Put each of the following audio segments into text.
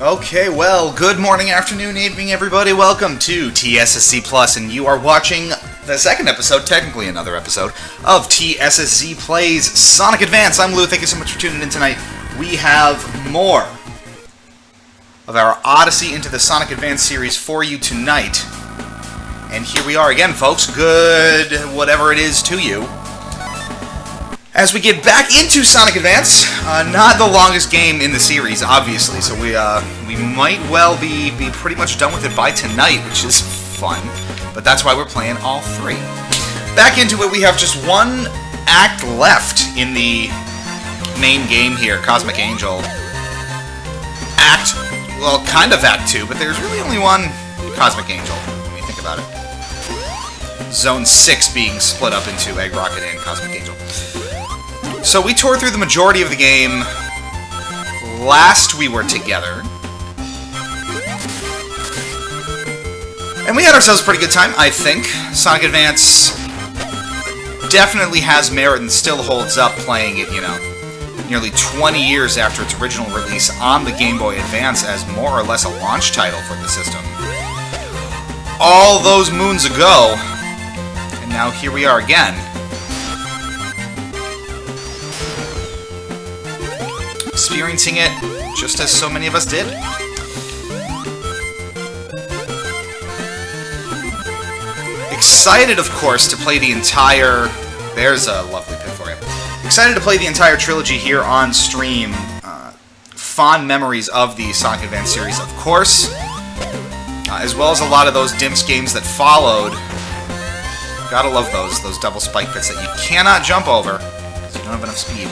Okay, well, good morning, afternoon, evening, everybody. Welcome to TSSZ Plus, and you are watching the second episode, technically another episode, of TSSZ Plays Sonic Advance. I'm Lou. Thank you so much for tuning in tonight. We have more of our Odyssey into the Sonic Advance series for you tonight. And here we are again, folks. Good whatever it is to you. As we get back into Sonic Advance, not the longest game in the series, obviously, so we might well be pretty much done with it by tonight, which is fun, but that's why we're playing all three. Back into it, we have just one act left in the main game here, Cosmic Angel. Kind of Act 2, but there's really only one Cosmic Angel, when you think about it. Zone 6 being split up into Egg Rocket and Cosmic Angel. So we tore through the majority of the game last we were together. And we had ourselves a pretty good time, I think. Sonic Advance definitely has merit and still holds up playing it, you know, nearly 20 years after its original release on the Game Boy Advance as more or less a launch title for the system. All those moons ago, and now here we are again. Experiencing it just as so many of us did. Excited, of course, to play the entire... There's a lovely pin for you. Excited to play the entire trilogy here on stream. Fond memories of the Sonic Advance series, of course. As well as a lot of those Dimps games that followed. Gotta love those double spike pits that you cannot jump over because you don't have enough speed.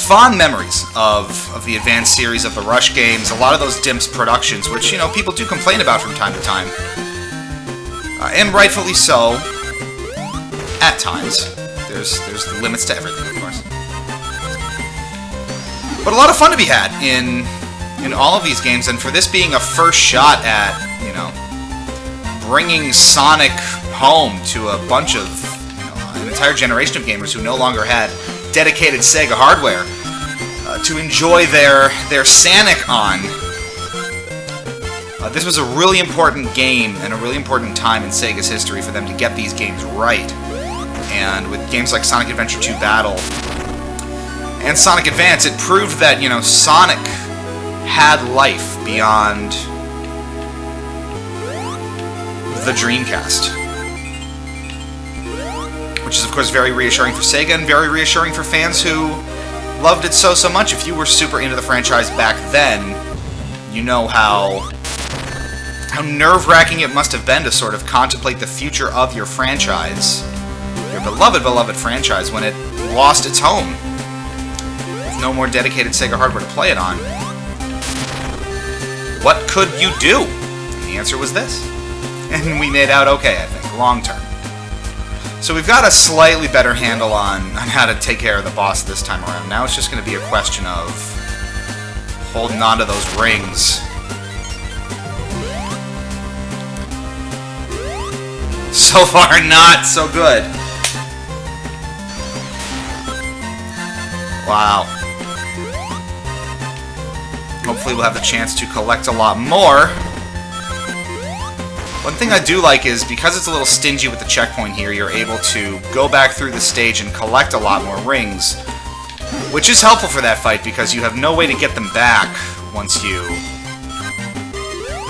Fond memories of the Advance series, of the Rush games, a lot of those Dimps productions, which, you know, people do complain about from time to time. And rightfully so, at times. There's limits to everything, of course. But a lot of fun to be had in all of these games, and for this being a first shot at, you know, bringing Sonic home to a bunch of, you know, an entire generation of gamers who no longer had dedicated SEGA hardware to enjoy their Sonic on. This was a really important game and a really important time in Sega's history for them to get these games right. And with games like Sonic Adventure 2 Battle and Sonic Advance, it proved that, you know, Sonic had life beyond the Dreamcast. Which is, of course, very reassuring for Sega and very reassuring for fans who loved it so much. If you were super into the franchise back then, you know how nerve-wracking it must have been to sort of contemplate the future of your franchise, your beloved franchise, when it lost its home, with no more dedicated Sega hardware to play it on. What could you do? And the answer was this. And we made out okay, I think, long-term. So we've got a slightly better handle on how to take care of the boss this time around. Now it's just going to be a question of holding on to those rings. So far, not so good. Wow. Hopefully we'll have the chance to collect a lot more. One thing I do like is, because it's a little stingy with the checkpoint here, you're able to go back through the stage and collect a lot more rings, which is helpful for that fight because you have no way to get them back once you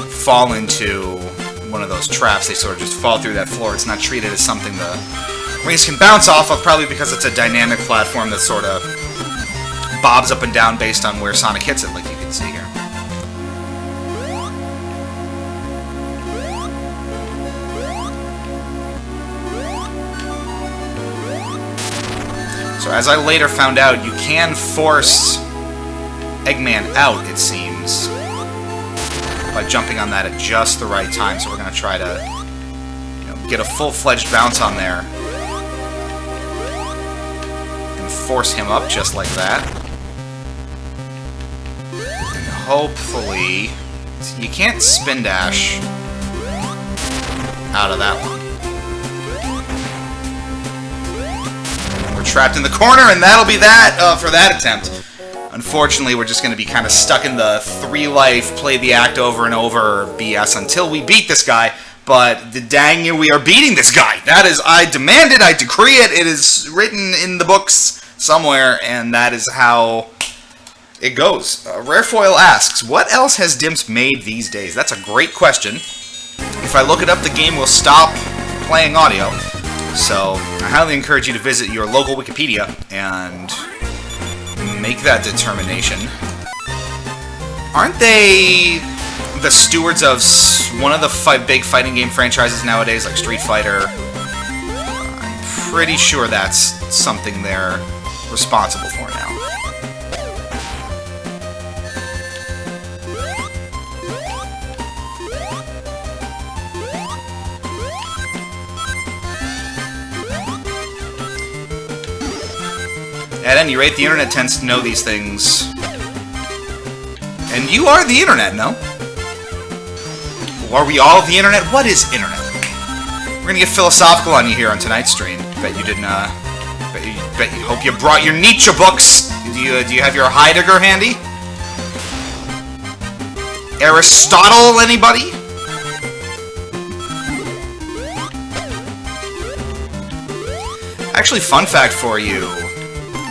fall into one of those traps. They sort of just fall through that floor. It's not treated as something the rings can bounce off of, probably because it's a dynamic platform that sort of bobs up and down based on where Sonic hits it, like you can see here. So as I later found out, you can force Eggman out, it seems, by jumping on that at just the right time. So we're going to try to, you know, get a full-fledged bounce on there and force him up just like that. And hopefully... You can't spin dash out of that one. We're trapped in the corner, and that'll be that for that attempt. Unfortunately, we're just going to be kind of stuck in the 3-life, play the act over and over BS until we beat this guy. But dang you, we are beating this guy. That is, I demand it, I decree it. It is written in the books somewhere, and that is how it goes. Rarefoil asks, what else has Dimps made these days? That's a great question. If I look it up, the game will stop playing audio. So I highly encourage you to visit your local Wikipedia and make that determination. Aren't they the stewards of one of the big fighting game franchises nowadays, like Street Fighter? I'm pretty sure that's something they're responsible for now. At any rate, the internet tends to know these things. And you are the internet, no? Are we all the internet? What is internet? We're gonna get philosophical on you here on tonight's stream. Bet you didn't, hope you brought your Nietzsche books. Do you have your Heidegger handy? Aristotle, anybody? Actually, fun fact for you.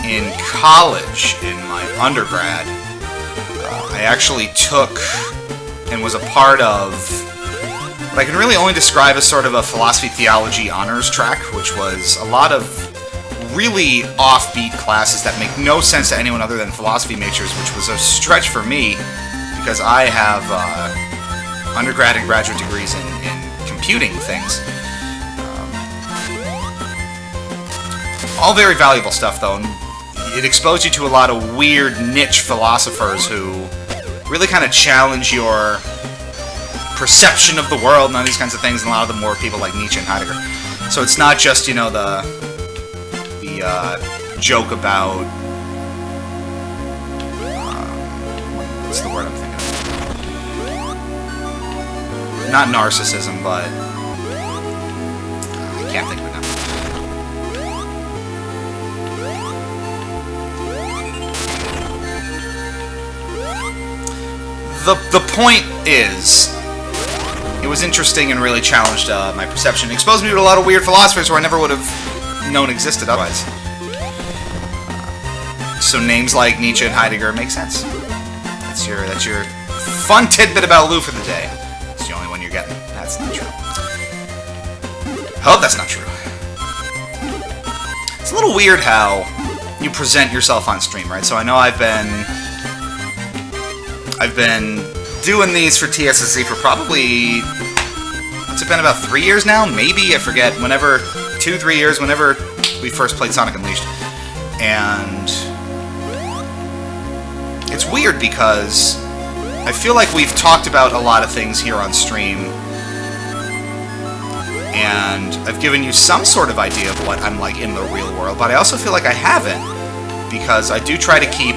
In college, in my undergrad, I actually took and was a part of what I can really only describe as sort of a philosophy theology honors track, which was a lot of really offbeat classes that make no sense to anyone other than philosophy majors, which was a stretch for me because I have undergrad and graduate degrees in computing things. All very valuable stuff, though. It exposed you to a lot of weird niche philosophers who really kind of challenge your perception of the world and all these kinds of things, and a lot of them were people like Nietzsche and Heidegger. So it's not just, you know, the joke about what's the word I'm thinking of? Not narcissism, but I can't think of it now. The point is, it was interesting and really challenged my perception. It exposed me to a lot of weird philosophers who I never would have known existed otherwise. So names like Nietzsche and Heidegger make sense. That's your fun tidbit about Lou for the day. It's the only one you're getting. That's not true. I hope that's not true. It's a little weird how you present yourself on stream, right? So I know I've been doing these for TSSZ for probably, what's it been, about 3 years now? Maybe, I forget, 2-3 years, whenever we first played Sonic Unleashed. And it's weird because I feel like we've talked about a lot of things here on stream, and I've given you some sort of idea of what I'm like in the real world, but I also feel like I haven't, because I do try to keep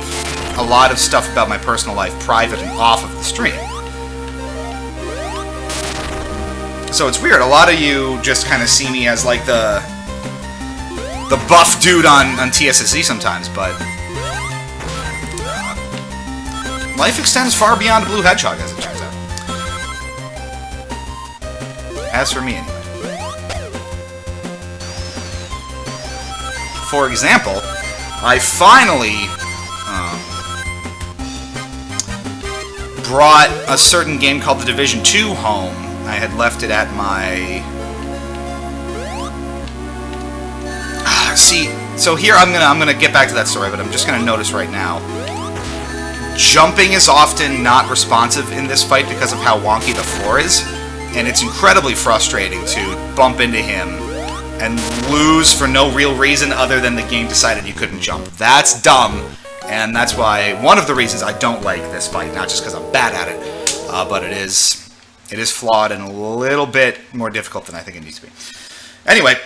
a lot of stuff about my personal life private and off of the stream. So it's weird. A lot of you just kind of see me as like the buff dude on TSSZ sometimes, but life extends far beyond a blue hedgehog, as it turns out. As for me, anyway. For example, I finally brought a certain game called The Division 2 home. I had left it at my... See, so here I'm gonna get back to that story, but I'm just gonna notice right now. Jumping is often not responsive in this fight because of how wonky the floor is, and it's incredibly frustrating to bump into him and lose for no real reason other than the game decided you couldn't jump. That's dumb. And that's why, one of the reasons I don't like this fight, not just because I'm bad at it, but it is flawed and a little bit more difficult than I think it needs to be. Anyway,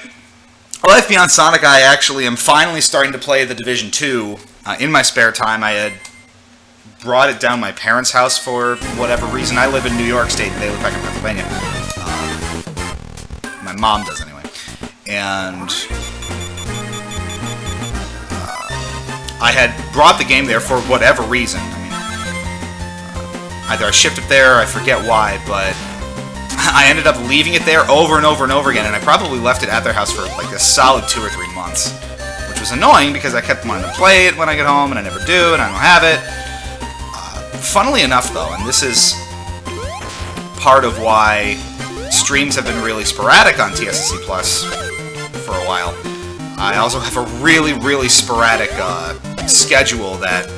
Life Beyond Sonic, I actually am finally starting to play The Division 2 in my spare time. I had brought it down my parents' house for whatever reason. I live in New York State, and they live back in Pennsylvania. My mom does, anyway. And I had brought the game there for whatever reason. I mean, either I shipped it there, or I forget why, but I ended up leaving it there over and over and over again, and I probably left it at their house for like a solid 2 or 3 months, which was annoying because I kept wanting to play it when I get home, and I never do, and I don't have it. Funnily enough, though, and this is part of why streams have been really sporadic on TSSZ Plus for a while, I also have a really, really sporadic schedule that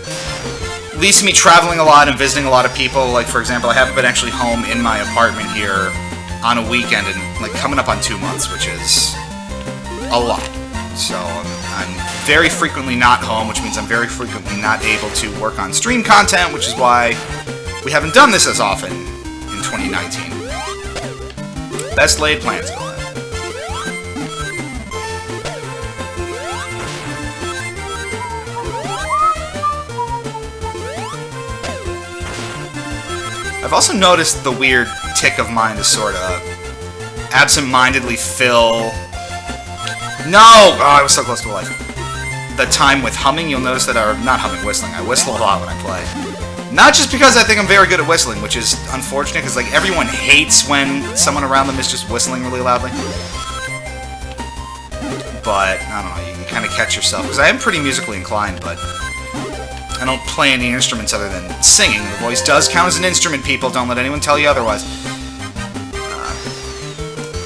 leads to me traveling a lot and visiting a lot of people. Like, for example, I haven't been actually home in my apartment here on a weekend in, like, coming up on 2 months, which is a lot. So I'm very frequently not home, which means I'm very frequently not able to work on stream content, which is why we haven't done this as often in 2019. Best laid plans going on. I've also noticed the weird tick of mine to sort of absent-mindedly fill... No! Oh, I was so close to life. The time with humming, you'll notice that I'm not humming, whistling. I whistle a lot when I play. Not just because I think I'm very good at whistling, which is unfortunate, because like everyone hates when someone around them is just whistling really loudly. But, I don't know, you can kind of catch yourself, because I am pretty musically inclined, but I don't play any instruments other than singing. The voice does count as an instrument, people. Don't let anyone tell you otherwise.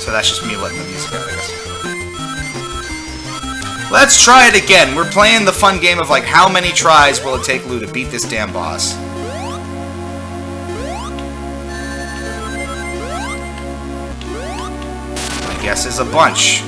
So that's just me letting the music out, I guess. Let's try it again. We're playing the fun game of, like, how many tries will it take Lou to beat this damn boss? My guess is a bunch.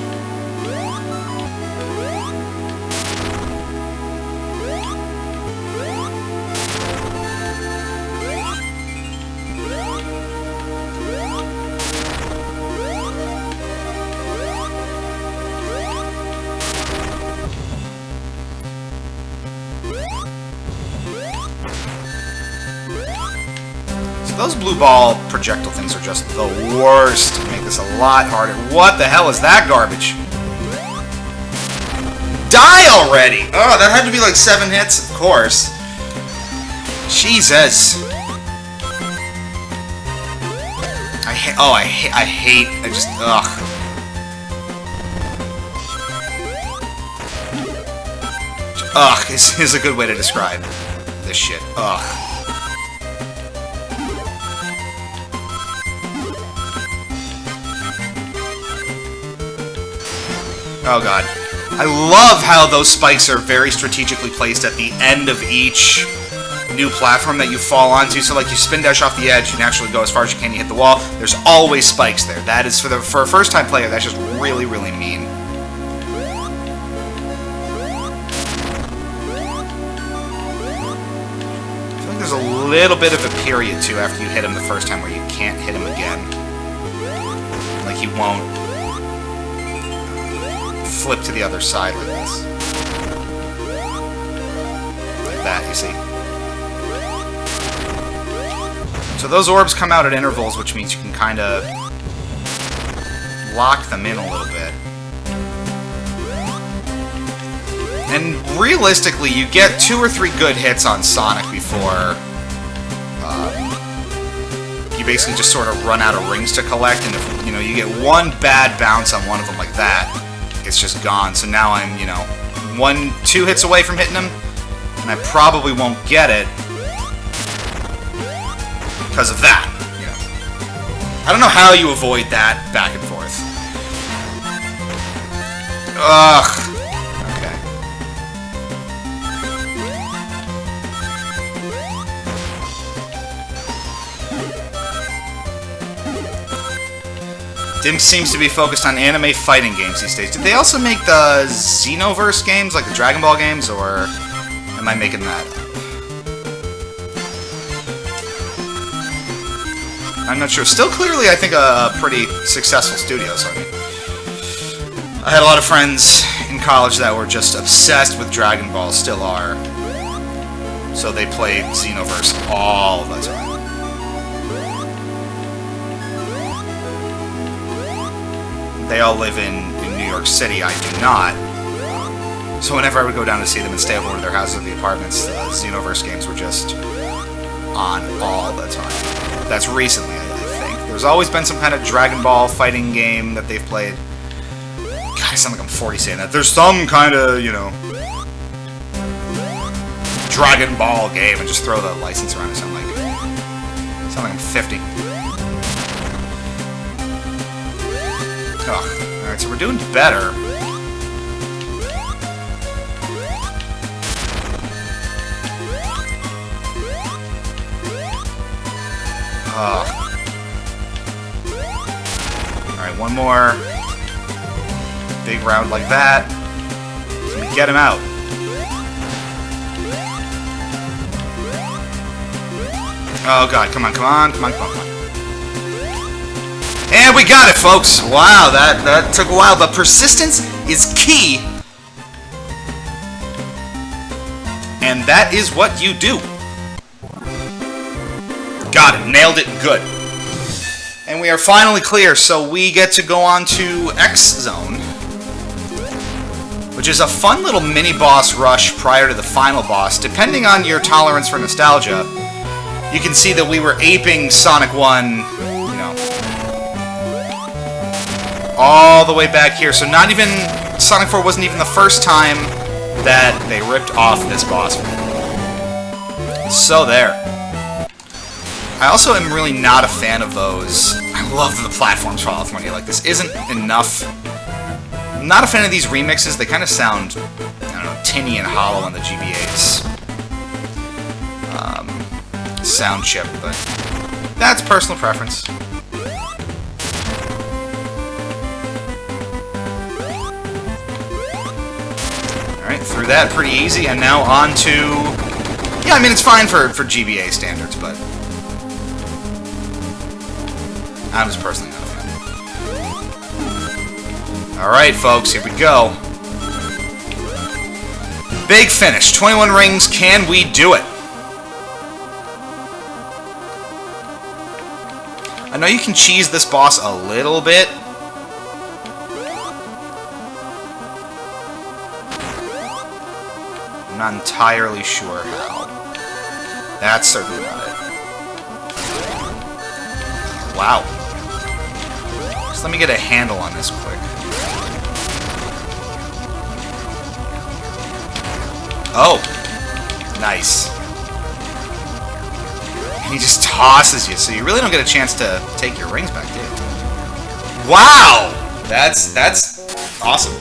Those blue ball projectile things are just the worst. Make this a lot harder. What the hell is that garbage? Die already! Oh, that had to be like 7 hits, of course. Jesus. I just, ugh. Ugh, is a good way to describe this shit. Ugh. Oh god. I love how those spikes are very strategically placed at the end of each new platform that you fall onto. So like you spin dash off the edge, you naturally go as far as you can, you hit the wall. There's always spikes there. That is, for a first time player, that's just really, really mean. I feel like there's a little bit of a period too after you hit him the first time where you can't hit him again. Like he won't flip to the other side like this. Like that, you see? So those orbs come out at intervals, which means you can kind of lock them in a little bit. And realistically, you get 2 or 3 good hits on Sonic before you basically just sort of run out of rings to collect, and if you get one bad bounce on one of them like that, it's just gone. So now I'm, 1-2 hits away from hitting him, and I probably won't get it because of that. I don't know how you avoid that back and forth. Ugh. Okay. Dimps seems to be focused on anime fighting games these days. Did they also make the Xenoverse games, like the Dragon Ball games, or am I making that up? I'm not sure. Still clearly, I think, a pretty successful studio, so I mean, I had a lot of friends in college that were just obsessed with Dragon Ball, still are. So they played Xenoverse all the time. They all live in New York City. I do not. So whenever I would go down to see them and stay over to their houses or the apartments, the Xenoverse games were just on all the time. That's recently, I think. There's always been some kind of Dragon Ball fighting game that they've played. God, I sound like I'm 40 saying that. There's some kind of, you know, Dragon Ball game, and just throw the license around. I sound like I'm 50. Ugh. Alright, so we're doing better. Alright, one more big round like that. Can we get him out? Oh god, come on, come on, come on, come on, come on. And we got it, folks! Wow, that took a while, but persistence is key. And that is what you do. Got it, nailed it, good. And we are finally clear, so we get to go on to X Zone, which is a fun little mini-boss rush prior to the final boss. Depending on your tolerance for nostalgia, you can see that we were aping Sonic 1, you know, all the way back here. So not even, Sonic 4 wasn't even the first time that they ripped off this boss. So there. I also am really not a fan of those. I love the platforms fall off when you like this. Isn't enough. I'm not a fan of these remixes. They kind of sound, I don't know, tinny and hollow on the GBA's sound chip, but that's personal preference. Alright, through that pretty easy, and now on to... Yeah, I mean, it's fine for GBA standards, but I'm just personally not a fan. Alright, folks, here we go. Big finish. 21 rings, can we do it? I know you can cheese this boss a little bit. I'm not entirely sure how. That's certainly not it. Wow. Just let me get a handle on this quick. Oh! Nice. He just tosses you, so you really don't get a chance to take your rings back, do you? Wow! That's awesome.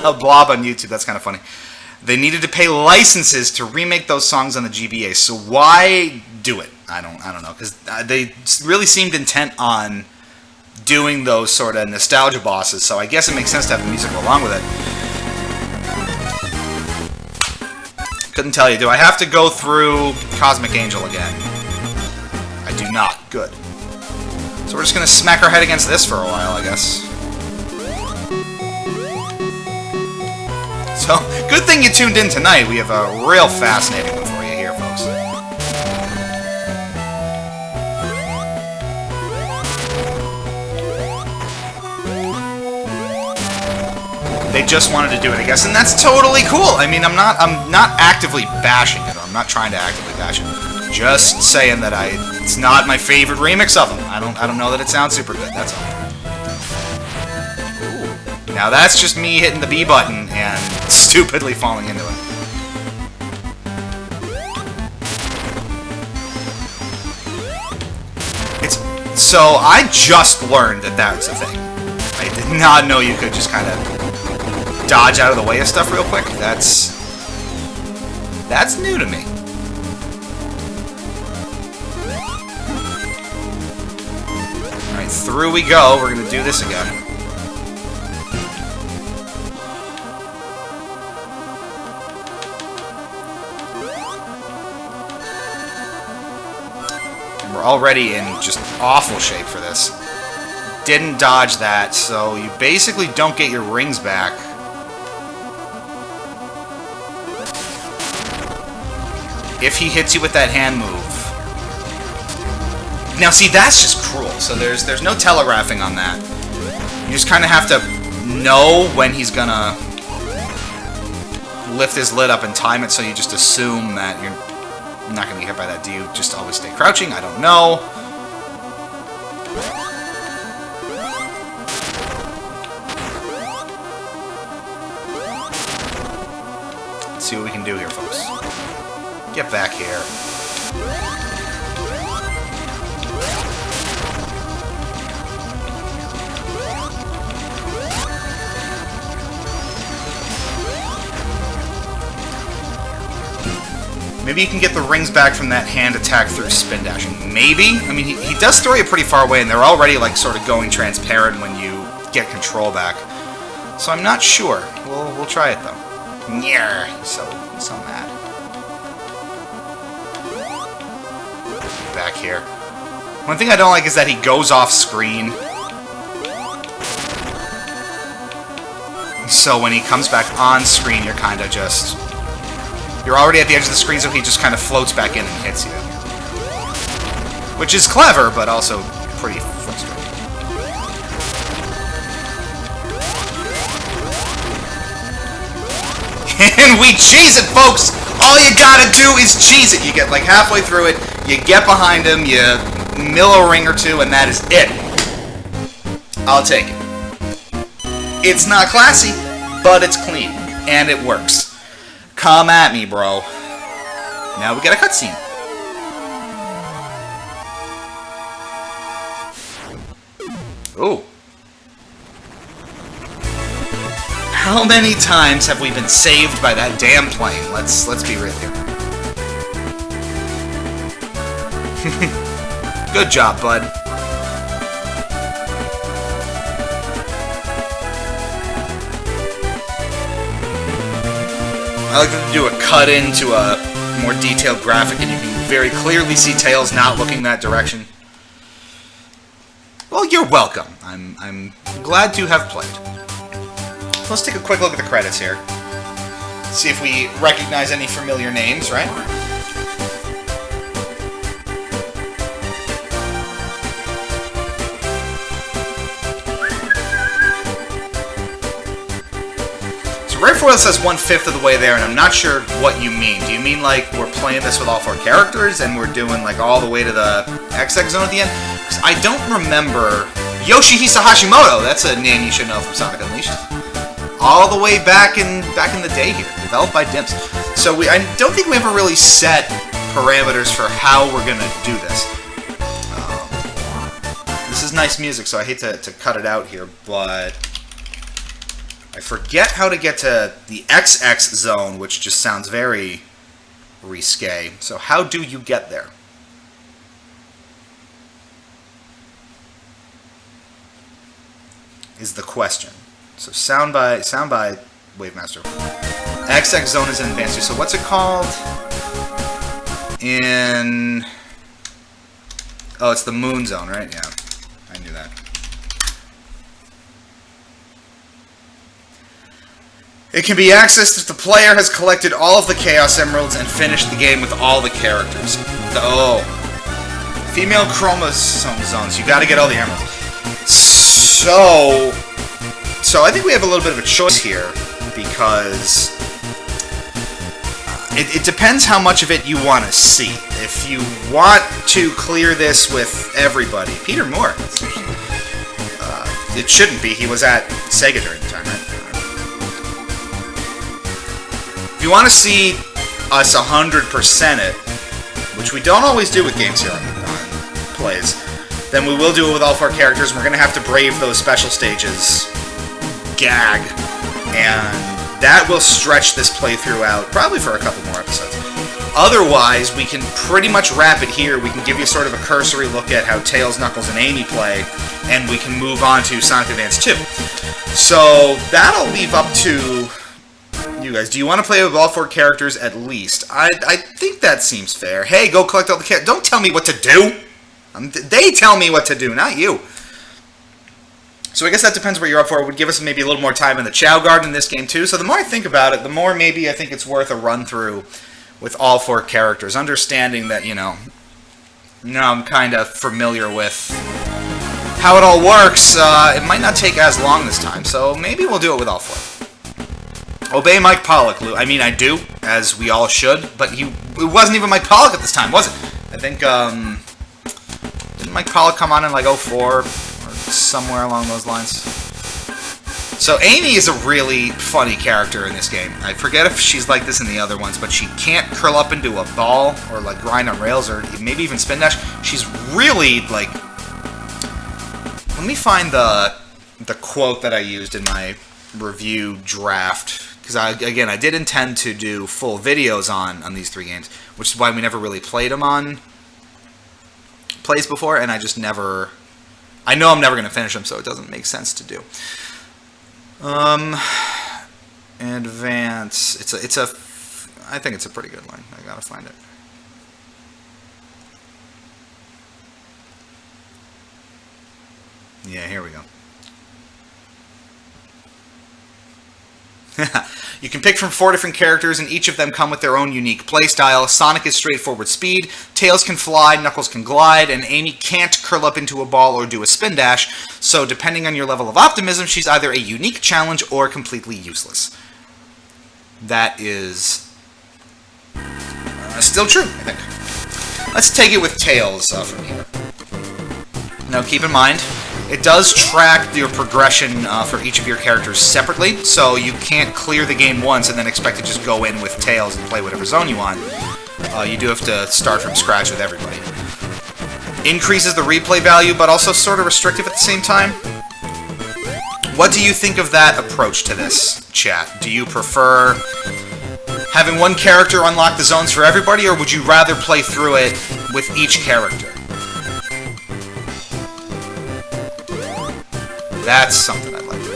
A blob on YouTube, that's kind of funny. They needed to pay licenses to remake those songs on the GBA, so why do it? I don't know, because they really seemed intent on doing those sort of nostalgia bosses, so I guess it makes sense to have the music go along with it. Couldn't tell you. Do I have to go through Cosmic Angel again? I do not. Good. So we're just going to smack our head against this for a while, I guess. So, good thing you tuned in tonight. We have a real fascinating one for you here, folks. They just wanted to do it, I guess, and that's totally cool. I mean, I'm not actively bashing it. I'm not trying to actively bash it. Just saying that it's not my favorite remix of them. I don't know that it sounds super good. That's all. Ooh. Now that's just me hitting the B button and stupidly falling into it. So I just learned that that's a thing. I did not know you could just kind of dodge out of the way of stuff real quick. That's new to me. Alright, through we go. We're gonna do this again. And we're already in just awful shape for this. Didn't dodge that, so you basically don't get your rings back. If he hits you with that hand move. Now see, that's just cruel, so there's no telegraphing on that. You just kind of have to know when he's gonna lift his lid up and time it, so you just assume that you're not gonna get hit by that. Do you just always stay crouching? I don't know. Let's see what we can do here, folks. Get back here. Maybe you can get the rings back from that hand attack through spin dashing. Maybe? I mean, he does throw you pretty far away, and they're already, like, sort of going transparent when you get control back. So I'm not sure. We'll try it, though. Yeah, he's so mad. Back here. One thing I don't like is that he goes off screen. So when he comes back on screen, you're kind of just... You're already at the edge of the screen, so he just kind of floats back in and hits you. Which is clever, but also pretty frustrating. And we cheese it, folks! All you gotta do is cheese it! You get like halfway through it, you get behind him, you mill a ring or two, and that is it. I'll take it. It's not classy, but it's clean. And it works. Come at me, bro. Now we get a cutscene. Ooh. How many times have we been saved by that damn plane? Let's be real here. Good job, bud. I like to do a cut into a more detailed graphic, and you can very clearly see Tails not looking that direction. Well, you're welcome. I'm glad to have played. Let's take a quick look at the credits here. See if we recognize any familiar names, right? Right before it says 1/5 of the way there, and I'm not sure what you mean. Do you mean like we're playing this with all 4 characters and we're doing like all the way to the XX zone at the end? Because I don't remember Yoshihisa Hashimoto. That's a name you should know from Sonic Unleashed. All the way back in the day here, developed by Dimps. So I don't think we ever really set parameters for how we're gonna do this. This is nice music, so I hate to cut it out here, but I forget how to get to the XX zone, which just sounds very risque. So how do you get there? Is the question. So sound by Wavemaster. XX zone is in advanced. So what's it called? Oh, it's the moon zone, right? Yeah, I knew that. It can be accessed if the player has collected all of the Chaos Emeralds and finished the game with all the characters. Female chromosome zones. You gotta get all the emeralds. So I think we have a little bit of a choice here, because it depends how much of it you want to see. If you want to clear this with everybody, Peter Moore. It shouldn't be. He was at SEGA during the time, right? If you want to see us 100% it, which we don't always do with games here on plays, then we will do it with all 4 characters, and we're going to have to brave those special stages, gag, and that will stretch this playthrough out probably for a couple more episodes. Otherwise, we can pretty much wrap it here. We can give you sort of a cursory look at how Tails, Knuckles, and Amy play, and we can move on to Sonic Advance 2. So that'll leave up to you guys. Do you want to play with all 4 characters at least? I think that seems fair. Hey, go collect all the characters. Don't tell me what to do! They tell me what to do, not you. So I guess that depends what you're up for. It would give us maybe a little more time in the Chow Garden in this game too. So the more I think about it, the more maybe I think it's worth a run-through with all 4 characters. Understanding that, you know, I'm kind of familiar with how it all works, it might not take as long this time, so maybe we'll do it with all 4. Obey Mike Pollock, Lou. I mean, I do, as we all should, but it wasn't even Mike Pollock at this time, was it? I think, didn't Mike Pollock come on in, like, 04, or somewhere along those lines? So Amy is a really funny character in this game. I forget if she's like this in the other ones, but she can't curl up into a ball, or, like, grind on rails, or maybe even spin dash. She's really, like... Let me find the quote that I used in my review draft. Because, again, I did intend to do full videos on these 3 games, which is why we never really played them on plays before, and I just never... I know I'm never going to finish them, so it doesn't make sense to do. Advance... I think it's a pretty good line. I gotta find it. Yeah, here we go. You can pick from 4 different characters, and each of them come with their own unique playstyle. Sonic is straightforward speed, Tails can fly, Knuckles can glide, and Amy can't curl up into a ball or do a spin dash, so depending on your level of optimism, she's either a unique challenge or completely useless. That is still true, I think. Let's take it with Tails from here. Now keep in mind, it does track your progression for each of your characters separately, so you can't clear the game once and then expect to just go in with Tails and play whatever zone you want. You do have to start from scratch with everybody. Increases the replay value, but also sort of restrictive at the same time. What do you think of that approach to this, chat? Do you prefer having one character unlock the zones for everybody, or would you rather play through it with each character? That's something I'd like to do.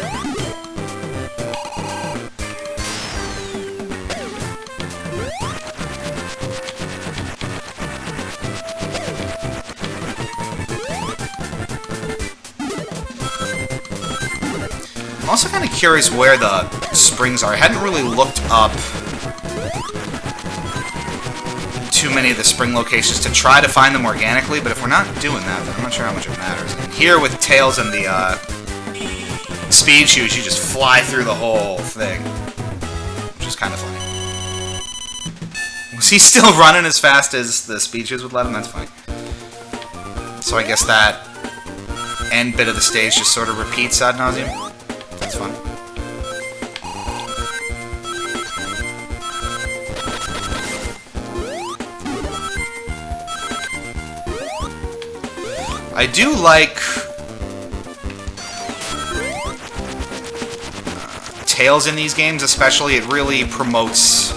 I'm also kind of curious where the springs are. I hadn't really looked up too many of the spring locations to try to find them organically, but if we're not doing that, then I'm not sure how much it matters. And here with Tails and the speed shoes, you just fly through the whole thing, which is kind of funny. Was he still running as fast as the speed shoes would let him? That's funny. So I guess that end bit of the stage just sort of repeats ad nauseum. That's fun. I do like Tails in these games, especially. It really promotes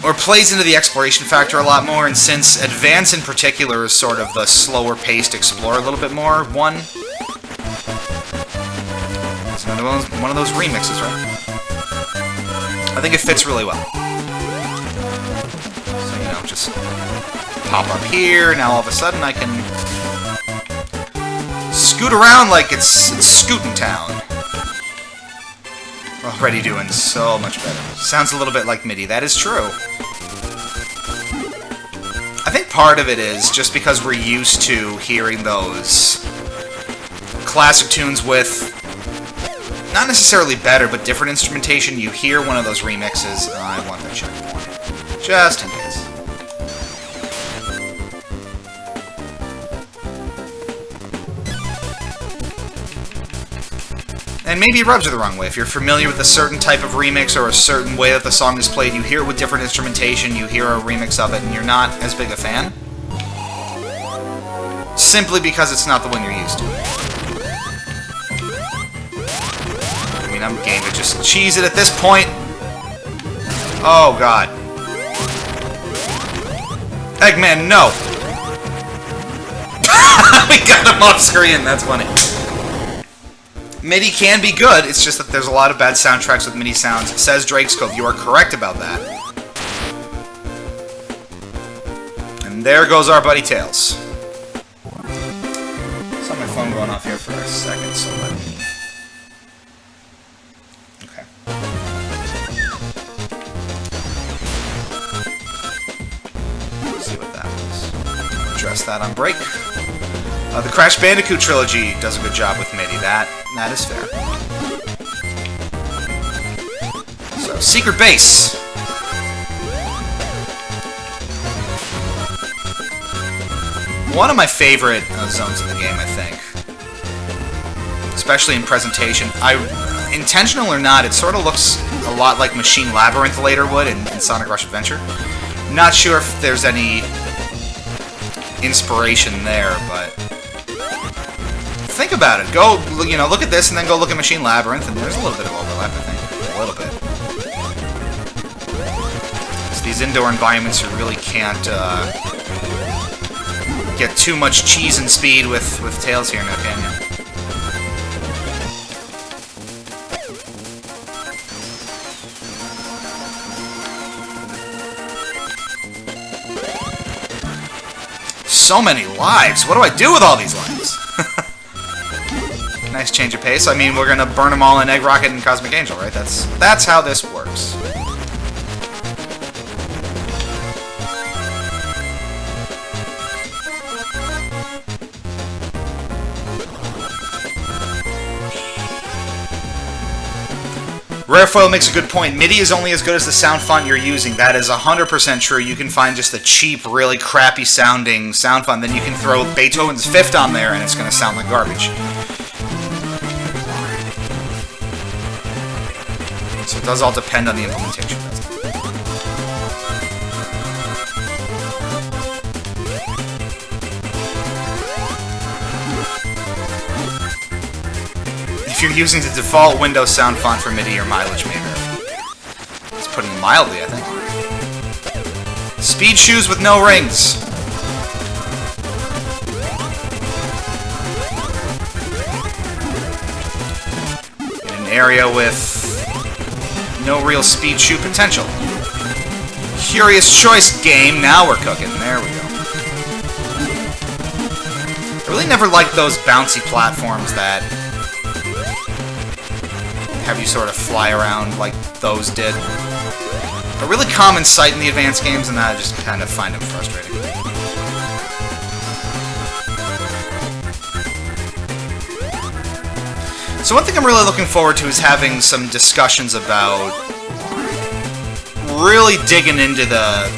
or plays into the exploration factor a lot more, and since Advance in particular is sort of the slower paced explore a little bit more one. It's one of those remixes, right? I think it fits really well. So, you know, just pop up here, now all of a sudden I can scoot around like it's Scootin' Town. Already doing so much better. Sounds a little bit like MIDI. That is true. I think part of it is just because we're used to hearing those classic tunes with not necessarily better, but different instrumentation. You hear one of those remixes. I want that checkpoint. Just in case. And maybe it rubs you the wrong way. If you're familiar with a certain type of remix or a certain way that the song is played, you hear it with different instrumentation, you hear a remix of it, and you're not as big a fan. Simply because it's not the one you're used to. I mean, I'm game to just cheese it at this point. Oh, God. Eggman, no! We got him off screen, that's funny. MIDI can be good, it's just that there's a lot of bad soundtracks with MIDI sounds. Says Drake's Cove, you are correct about that. And there goes our buddy Tails. Saw my phone going off here for a second, so let me... Okay. Let's see what that was. Address that on break. The Crash Bandicoot trilogy does a good job with MIDI. That is fair. So, Secret Base. One of my favorite zones in the game, I think. Especially in presentation. Intentional or not, it sort of looks a lot like Machine Labyrinth later would in Sonic Rush Adventure. Not sure if there's any inspiration there, but think about it. Go, look at this and then go look at Machine Labyrinth, and there's a little bit of overlap, I think. A little bit. So these indoor environments, you really can't get too much cheese and speed with Tails here, now can you? So many lives. What do I do with all these lives? Nice change of pace. I mean, we're gonna burn them all in Egg Rocket and Cosmic Angel, right? That's how this works. Rarefoil makes a good point. MIDI is only as good as the sound font you're using. That is 100% true. You can find just a cheap, really crappy sounding sound font, then you can throw Beethoven's Fifth on there and it's going to sound like garbage. So it does all depend on the implementation, doesn't it? If you're using the default Windows sound font for MIDI, your mileage may vary. It's putting it mildly, I think. Speed shoes with no rings. In an area with no real speed shoe potential. Curious choice, game. Now we're cooking. There we go. I really never liked those bouncy platforms that have you sort of fly around like those did. A really common sight in the advanced games, and I just kind of find them frustrating. So one thing I'm really looking forward to is having some discussions about really digging into the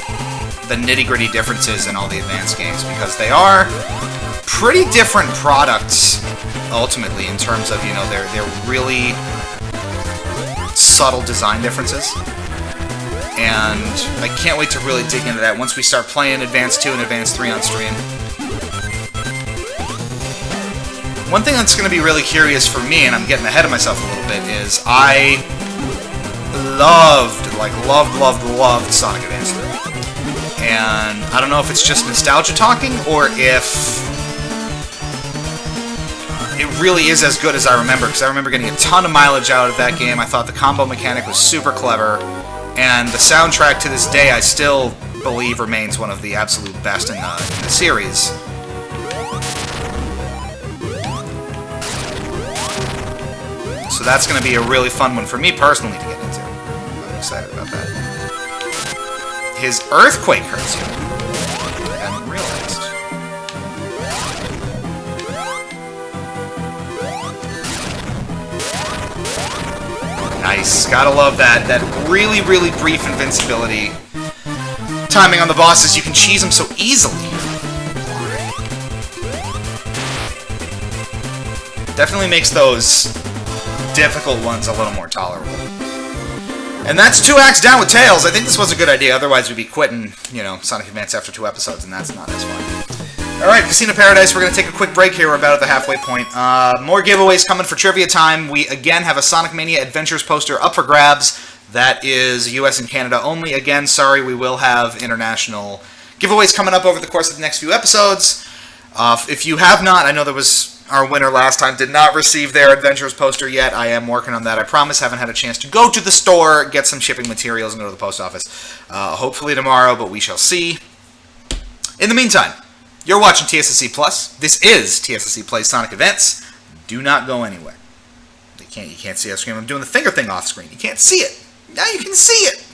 nitty-gritty differences in all the advanced games, because they are pretty different products ultimately in terms of, they're really subtle design differences, and I can't wait to really dig into that once we start playing Advance 2 and Advance 3 on stream. One thing that's going to be really curious for me, and I'm getting ahead of myself a little bit, is I loved Sonic Advance 3. And I don't know if it's just nostalgia talking, or if it really is as good as I remember, because I remember getting a ton of mileage out of that game. I thought the combo mechanic was super clever, and the soundtrack to this day I still believe remains one of the absolute best in the series. So that's going to be a really fun one for me personally to get into. I'm excited about that. His earthquake hurts you. I hadn't realized. Nice. Gotta love that. That really, really brief invincibility. Timing on the bosses, you can cheese them so easily. Definitely makes those difficult ones a little more tolerable. And that's 2 acts down with Tails. I think this was a good idea, otherwise we'd be quitting, Sonic Advance after 2 episodes, and that's not as fun. Alright, Casino Paradise, we're going to take a quick break here. We're about at the halfway point. More giveaways coming for trivia time. We, again, have a Sonic Mania Adventures poster up for grabs. That is US and Canada only. Again, sorry, we will have international giveaways coming up over the course of the next few episodes. If you have not, I know there was our winner last time, did not receive their Adventures poster yet. I am working on that, I promise. Haven't had a chance to go to the store, get some shipping materials, and go to the post office. Hopefully tomorrow, but we shall see. In the meantime, you're watching TSSZ Plus. This is TSSZ Plays Sonic Events. Do not go anywhere. You can't see us screen. I'm doing the finger thing off screen. You can't see it. Now you can see it.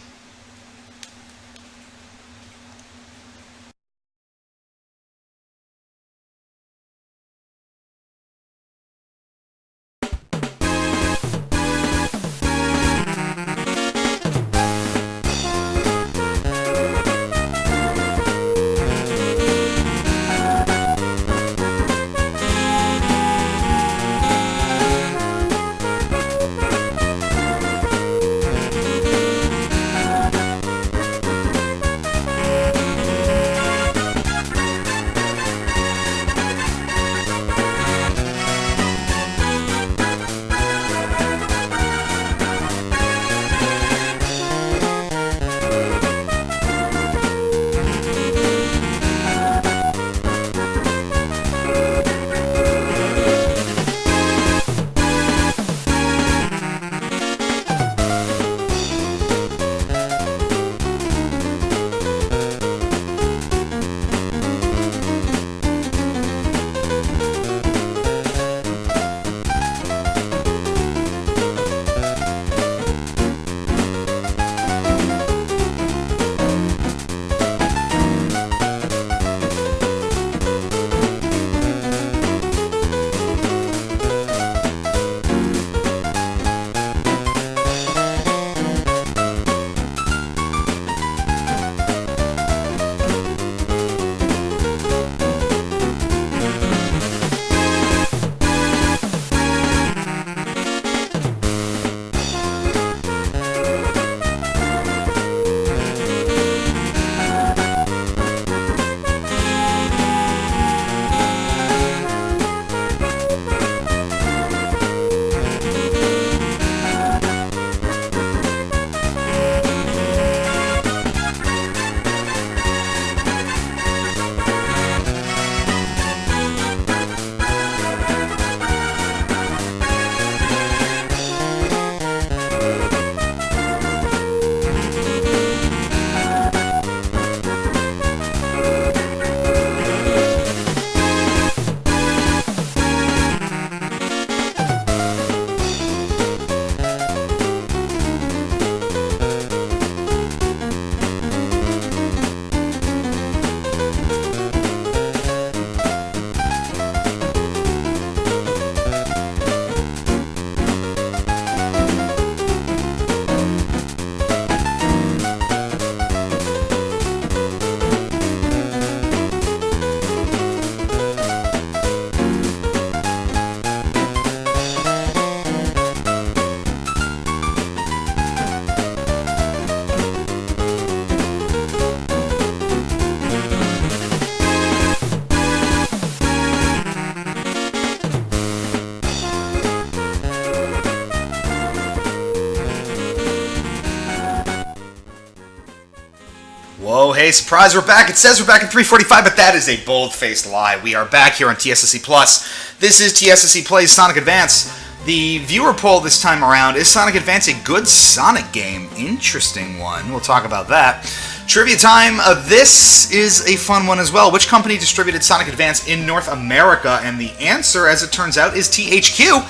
hey, surprise, we're back. It says we're back at 3:45, but that is a bold-faced lie. We are back here on TSSZ Plus. This is TSSZ Plays Sonic Advance. The viewer poll this time around, is Sonic Advance a good Sonic game? Interesting one. We'll talk about that. Trivia time. This is a fun one as well. Which company distributed Sonic Advance in North America? And the answer, as it turns out, is THQ.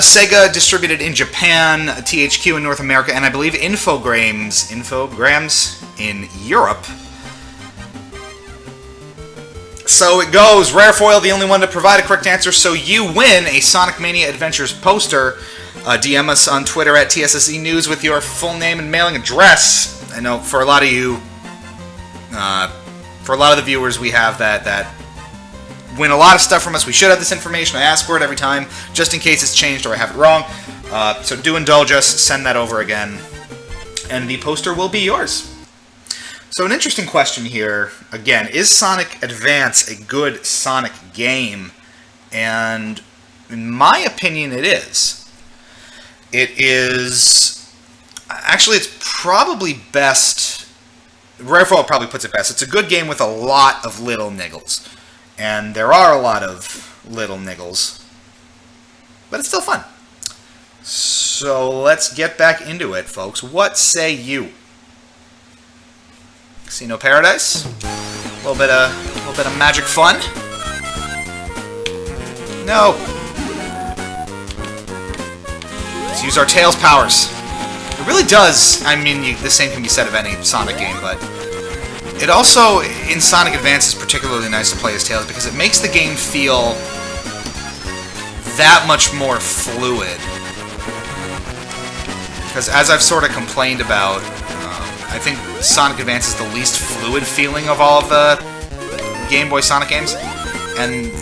SEGA distributed in Japan, THQ in North America, and I believe Infogrames in Europe. So it goes. Rare Foil, the only one to provide a correct answer, so you win a Sonic Mania Adventures poster. DM us on Twitter at TSSZ News with your full name and mailing address. I know for a lot of you, for a lot of the viewers we have that win a lot of stuff from us, we should have this information. I ask for it every time, just in case it's changed or I have it wrong. So do indulge us, send that over again, and the poster will be yours. So an interesting question here, again, is Sonic Advance a good Sonic game? And in my opinion, it is. It is... Actually, it's probably best... Rarefoil probably puts it best. It's a good game with a lot of little niggles. And there are a lot of little niggles. But it's still fun. So let's get back into it, folks. What say you? Casino Paradise. A little bit of magic fun. No. Let's use our Tails powers. It really does. I mean, the same can be said of any Sonic game, but it also, in Sonic Advance, is particularly nice to play as Tails because it makes the game feel that much more fluid. Because as I've sort of complained about, I think Sonic Advance is the least fluid feeling of all of the Game Boy Sonic games, and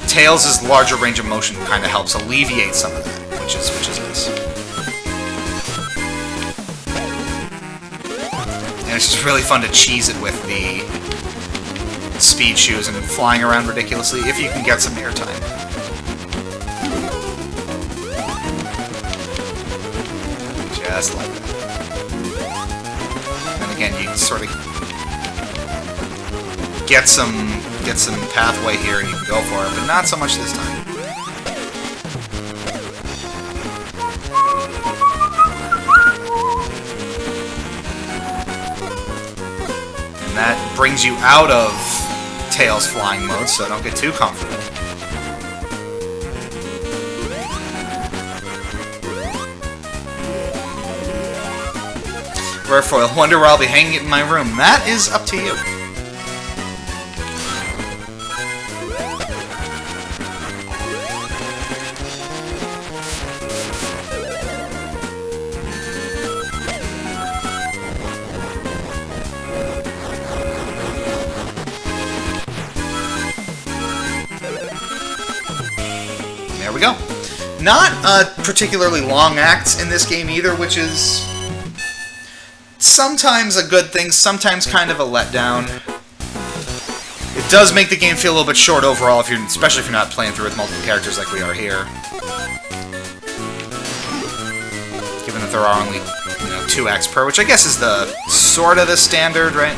Tails' larger range of motion kind of helps alleviate some of that, which is nice. And it's just really fun to cheese it with the speed shoes and flying around ridiculously if you can get some airtime. Just like that. And again, you sort of get some pathway here and you can go for it, but not so much this time. And that brings you out of Tails flying mode, so don't get too comfortable. Rarefoil, wonder where I'll be hanging it in my room. That is up to you. There we go. Not particularly long acts in this game either, which is sometimes a good thing, sometimes kind of a letdown. It does make the game feel a little bit short overall, especially if you're not playing through with multiple characters like we are here. Given that there are only 2 acts per, which I guess is the sort of the standard, right?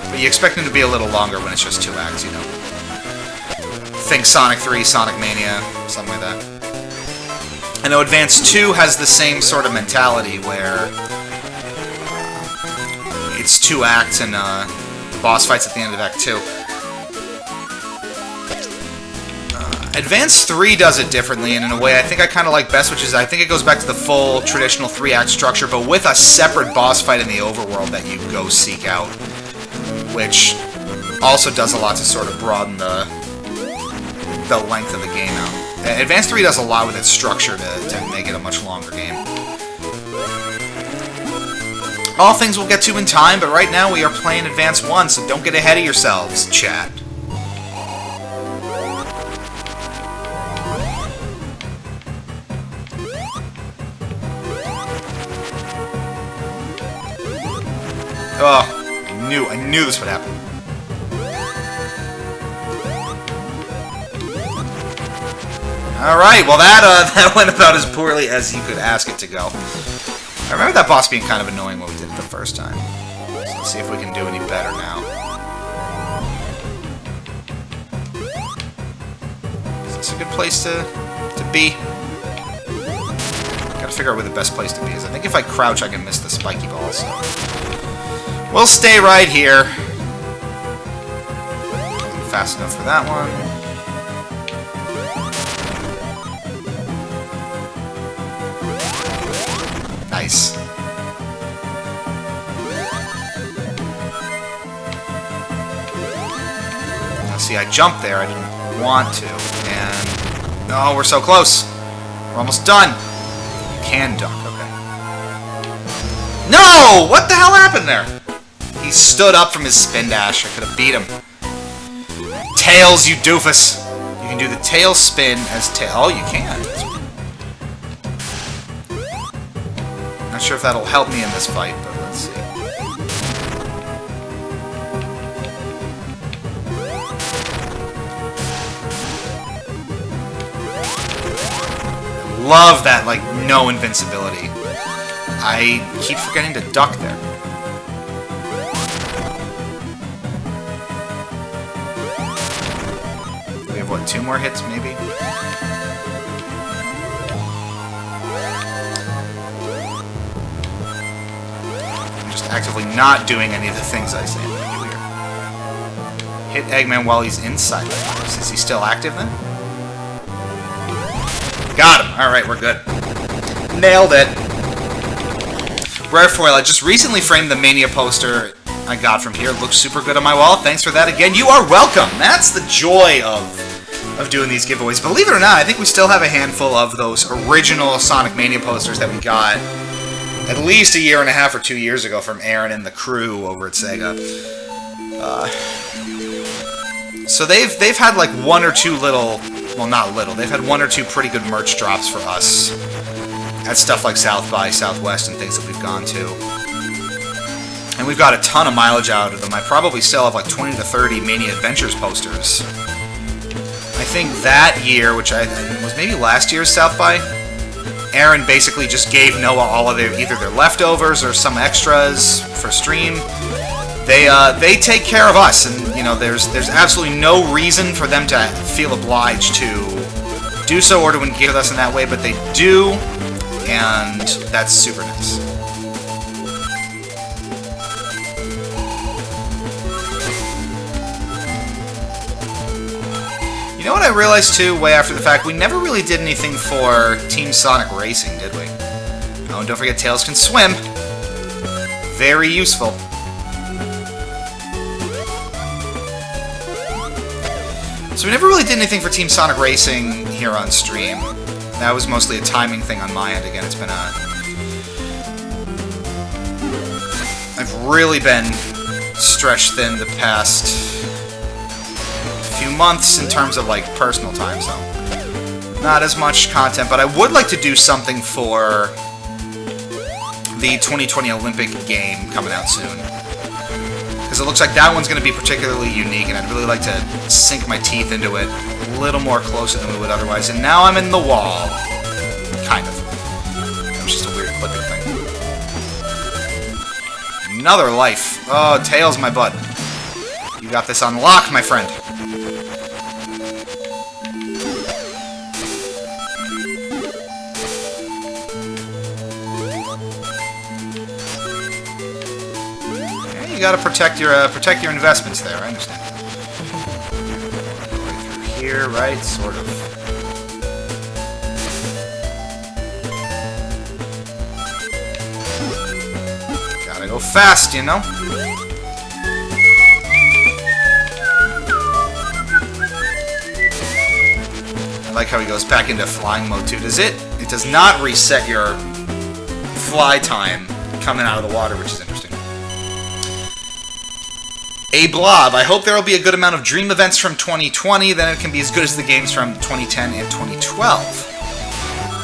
But you expect them to be a little longer when it's just 2 acts, you know. Think Sonic 3, Sonic Mania, something like that. I know Advance 2 has the same sort of mentality where it's 2 acts and the boss fights at the end of Act 2. Advance 3 does it differently, and in a way I think I kind of like best, which is I think it goes back to the full traditional 3-act structure, but with a separate boss fight in the overworld that you go seek out, which also does a lot to sort of broaden the length of the game out. Advance 3 does a lot with its structure to make it a much longer game. All things we'll get to in time, but right now we are playing Advance 1, so don't get ahead of yourselves, chat. Oh, I knew this would happen. Alright, well that went about as poorly as you could ask it to go. I remember that boss being kind of annoying when we did it the first time. So Let's see if we can do any better now. Is this a good place to be? Gotta figure out where the best place to be is. I think if I crouch, I can miss the spiky ball, so... We'll stay right here. Wasn't fast enough for that one. Nice. Now, see, I jumped there. I didn't want to. And... Oh, we're so close. We're almost done. You can duck, okay. No! What the hell happened there? He stood up from his spin dash. I could have beat him. Tails, you doofus! You can do the tail spin as tail. Oh, you can. Not sure if that'll help me in this fight, but let's see. Love that, like, no invincibility. I keep forgetting to duck there. We have, what, 2 more hits, maybe? I'm just actively not doing any of the things I say I'm going to do here. Hit Eggman while he's inside the box. Is he still active, then? Got him! Alright, we're good. Nailed it! Rare foil. I just recently framed the Mania poster I got from here. It looks super good on my wall. Thanks for that again. You are welcome! That's the joy of doing these giveaways. Believe it or not, I think we still have a handful of those original Sonic Mania posters that we got at least 1.5 years or 2 years ago from Aaron and the crew over at SEGA. So they've had like 1 or 2 little... Well, not little. They've had 1 or 2 pretty good merch drops for us at stuff like South by Southwest and things that we've gone to. And we've got a ton of mileage out of them. I probably still have like 20 to 30 Mania Adventures posters. I think that year, which was maybe last year's South by, Aaron basically just gave Noah all of either their leftovers or some extras for stream. They take care of us, and you know there's absolutely no reason for them to feel obliged to do so or to engage with us in that way, but they do, and that's super nice. You know what I realized too, way after the fact? We never really did anything for Team Sonic Racing, did we? Oh, and don't forget Tails can swim. Very useful. So we never really did anything for Team Sonic Racing here on stream. That was mostly a timing thing on my end. Again, it's been I've really been stretched thin the past few months in terms of, like, personal time, so not as much content. But I would like to do something for the 2020 Olympic game coming out soon. Because it looks like that one's going to be particularly unique, and I'd really like to sink my teeth into it a little more closer than we would otherwise. And now I'm in the wall. Kind of. It was just a weird clipping thing. Another life. Oh, Tails, my butt. You got this on lock, my friend. You gotta protect your investments there. I understand. Right through here, right? Sort of. Gotta go fast, you know. I like how he goes back into flying mode too. Does it? It does not reset your fly time coming out of the water, which is interesting. A blob. I hope there will be a good amount of dream events from 2020, then it can be as good as the games from 2010 and 2012.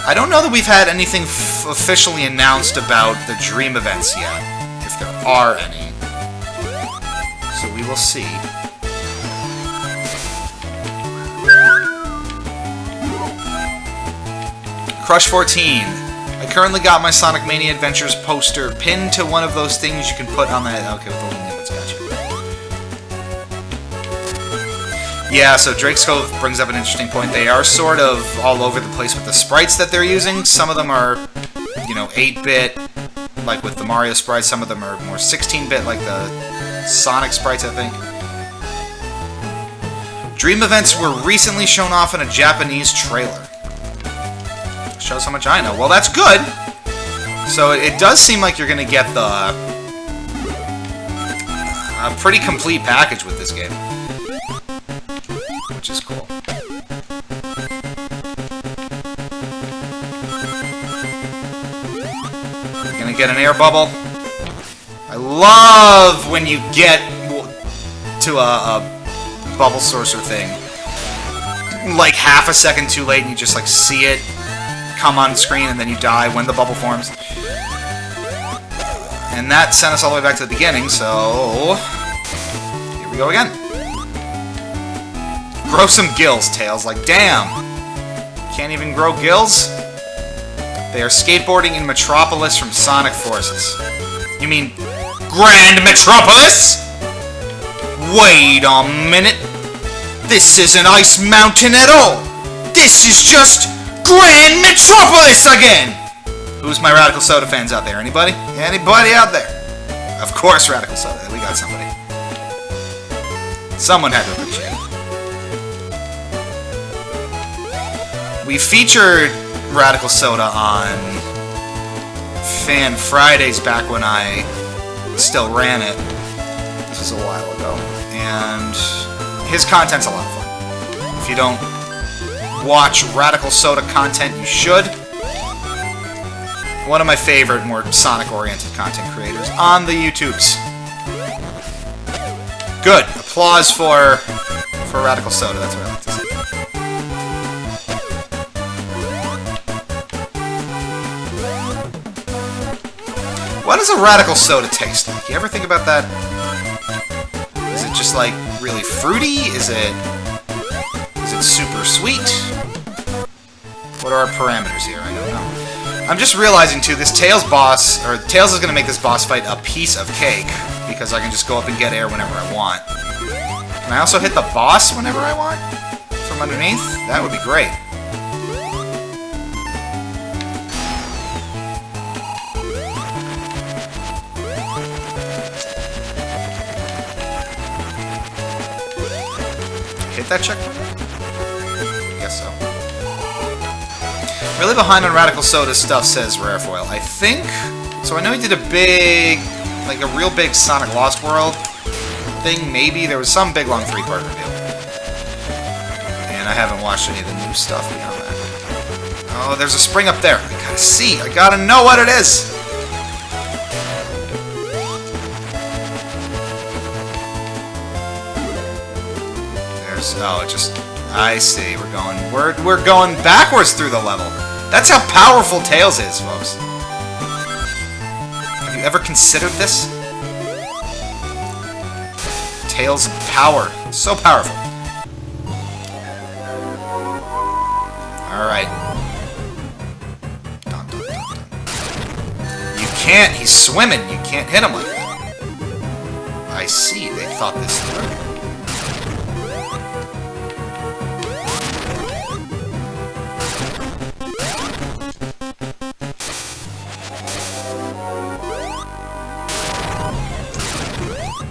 I don't know that we've had anything officially announced about the dream events yet, if there are any. So we will see. Crush 14. I currently got my Sonic Mania Adventures poster pinned to one of those things you can put on the head. Okay, with the little nippets, gotcha. Yeah, so Drake's Cove brings up an interesting point. They are sort of all over the place with the sprites that they're using. Some of them are, you know, 8-bit, like with the Mario sprites. Some of them are more 16-bit, like the Sonic sprites, I think. Dream events were recently shown off in a Japanese trailer. Shows how much I know. Well, that's good. So it does seem like you're going to get the a pretty complete package with this game, which is cool. You're going to get an air bubble. I love when you get to a bubble sorcerer thing like half a second too late and you just like see it come on screen and then you die when the bubble forms. And that sent us all the way back to the beginning, so here we go again. Grow some gills, Tails. Like, damn. Can't even grow gills? They are skateboarding in Metropolis from Sonic Forces. You mean Grand Metropolis? Wait a minute. This isn't Ice Mountain at all. This is just Grand Metropolis again! Who's my Radical Soda fans out there? Anybody? Anybody out there? Of course, Radical Soda. We got somebody. Someone had to appreciate it. We featured Radical Soda on Fan Fridays back when I still ran it. This was a while ago. And his content's a lot of fun. If you don't watch Radical Soda content, you should. One of my favorite, more Sonic-oriented content creators on the YouTubes. Good. Applause for Radical Soda. That's what I like to say. What does a Radical Soda taste like? You ever think about that? Is it just like really fruity? Is it super sweet? What are our parameters here? I don't know. I'm just realizing too, this Tails boss, or Tails is going to make this boss fight a piece of cake, because I can just go up and get air whenever I want. Can I also hit the boss whenever I want? From underneath? That would be great. Hit that checkpoint? I guess so. Really behind on Radical Soda stuff, says Rarefoil. I think... So I know he did a big... like a real big Sonic Lost World thing, maybe. There was some big long 3-part reveal. And I haven't watched any of the new stuff beyond that. Oh, there's a spring up there. I gotta see. I gotta know what it is! There's... oh, it just... I see. We're going backwards through the level. That's how powerful Tails is, folks. Have you ever considered this? Tails' power. So powerful. Alright. You can't. He's swimming. You can't hit him like that. I see. They thought this through.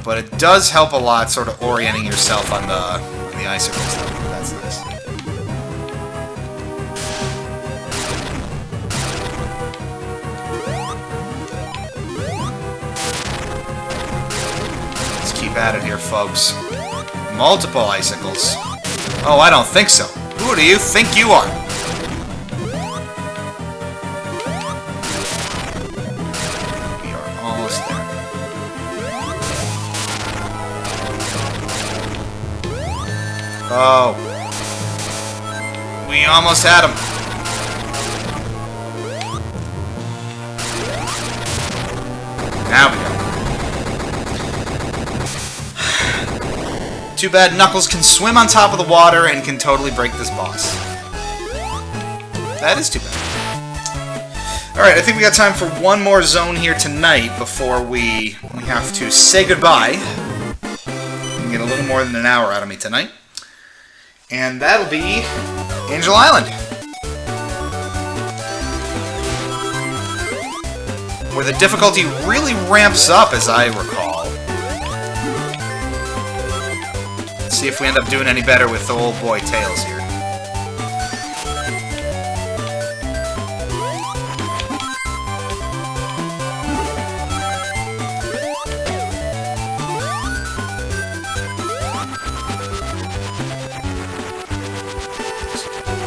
But it does help a lot, sort of orienting yourself on the icicles. That's nice. Let's keep at it here, folks. Multiple icicles. Oh, I don't think so. Who do you think you are? We are almost there. Oh. We almost had him. Now we go. Too bad Knuckles can swim on top of the water and can totally break this boss. That is too bad. Alright, I think we got time for one more zone here tonight before we have to say goodbye. You can get a little more than an hour out of me tonight. And that'll be Angel Island, where the difficulty really ramps up, as I recall. Let's see if we end up doing any better with the old boy Tails here.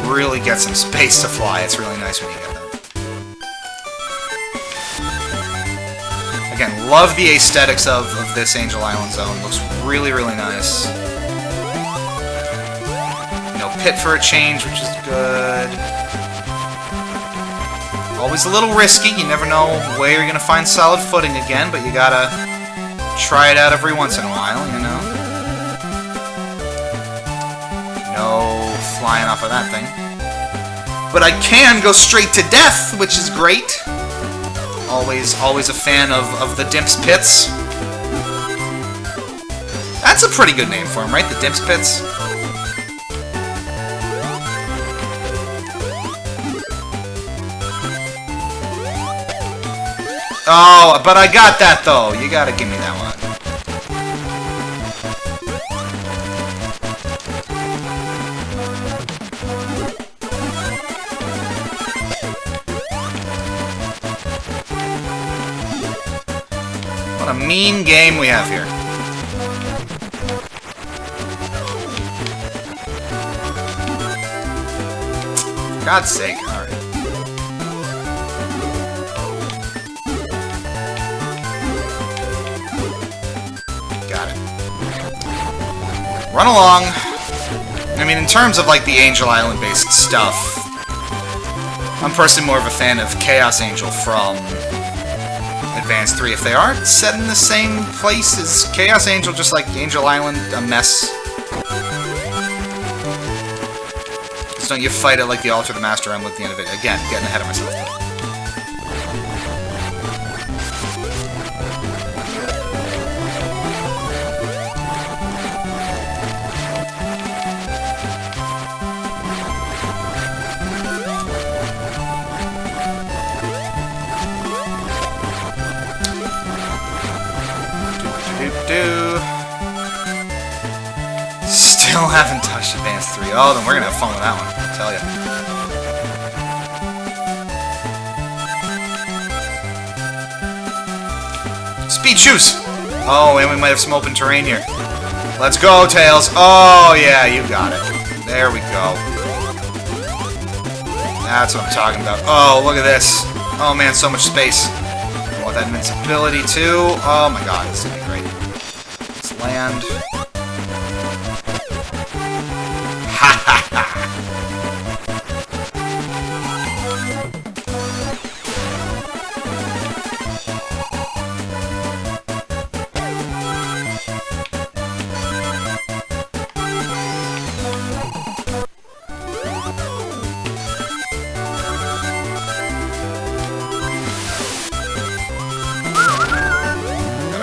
Really get some space to fly. It's really nice when you get that. Again, love the aesthetics of this Angel Island zone. Looks really, really nice. You know, pit for a change, which is good. Always a little risky. You never know where you're going to find solid footing again, but you gotta try it out every once in a while, you know? No flying off of that thing. But I can go straight to death, which is great. Always a fan of the Dimps Pits. That's a pretty good name for him, right? The Dimps Pits. Oh, but I got that, though. You gotta give me that one. What a mean game we have here. For God's sake, alright. Got it. Run along. I mean, in terms of, like, the Angel Island-based stuff, I'm personally more of a fan of Chaos Angel from Advance 3. If they aren't set in the same place as Chaos Angel, just like Angel Island, a mess. Just don't you fight it like the Alter the Master Emblem at the end of it. Again, getting ahead of myself. Still haven't touched Advance 3. Oh, then we're gonna have fun with that one, I'll tell you. Speed shoes! Oh, and we might have some open terrain here. Let's go, Tails! Oh, yeah, you got it. There we go. That's what I'm talking about. Oh, look at this. Oh, man, so much space. I want that invincibility, too. Oh, my God, this is gonna be great. Let's land.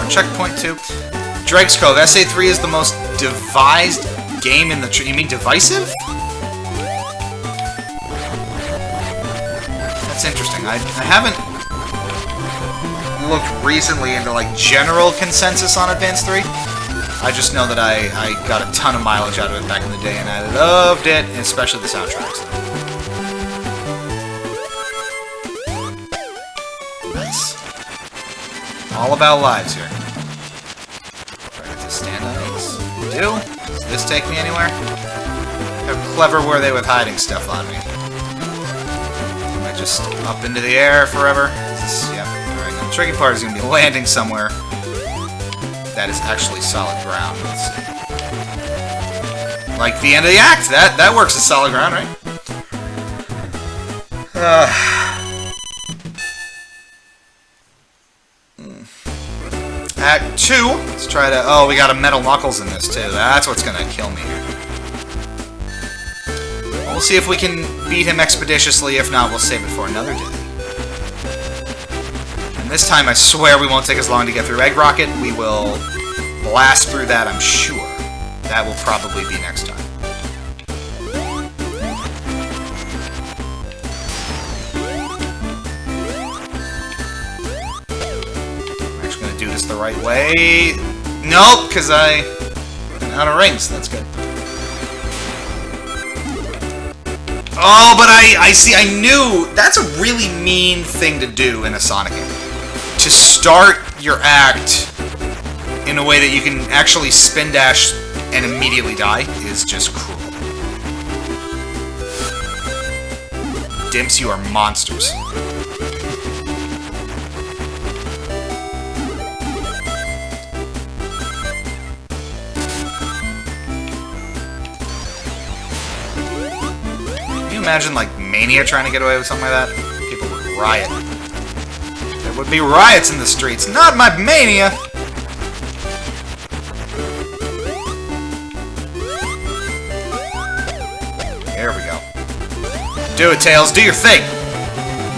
Checkpoint 2. Drake's Cove. SA3 is the most devised game in the... You mean divisive? That's interesting. I haven't looked recently into, like, general consensus on Advance 3. I just know that I got a ton of mileage out of it back in the day, and I loved it, especially the soundtracks. Nice. All about lives here. Stand on these. Do? Does this take me anywhere? How clever were they with hiding stuff on me? Am I just up into the air forever? Is this, yeah. Alright, now the tricky part is going to be landing somewhere that is actually solid ground. Let's see. Like the end of the act! That works as solid ground, right? Act 2. Let's try to... Oh, we got a Metal Knuckles in this, too. That's what's gonna kill me here. We'll see if we can beat him expeditiously. If not, we'll save it for another day. And this time, I swear we won't take as long to get through Egg Rocket. We will blast through that, I'm sure. That will probably be next time. I'm actually going to do this the right way. Nope, because I went out of rings. That's good. Oh, but I see, I knew that's a really mean thing to do in a Sonic game. To start your act in a way that you can actually spin dash and immediately die is just cruel. Dimps, you are monsters. Imagine, like, Mania trying to get away with something like that. People would riot. There would be riots in the streets. Not my Mania! There we go. Do it, Tails. Do your thing!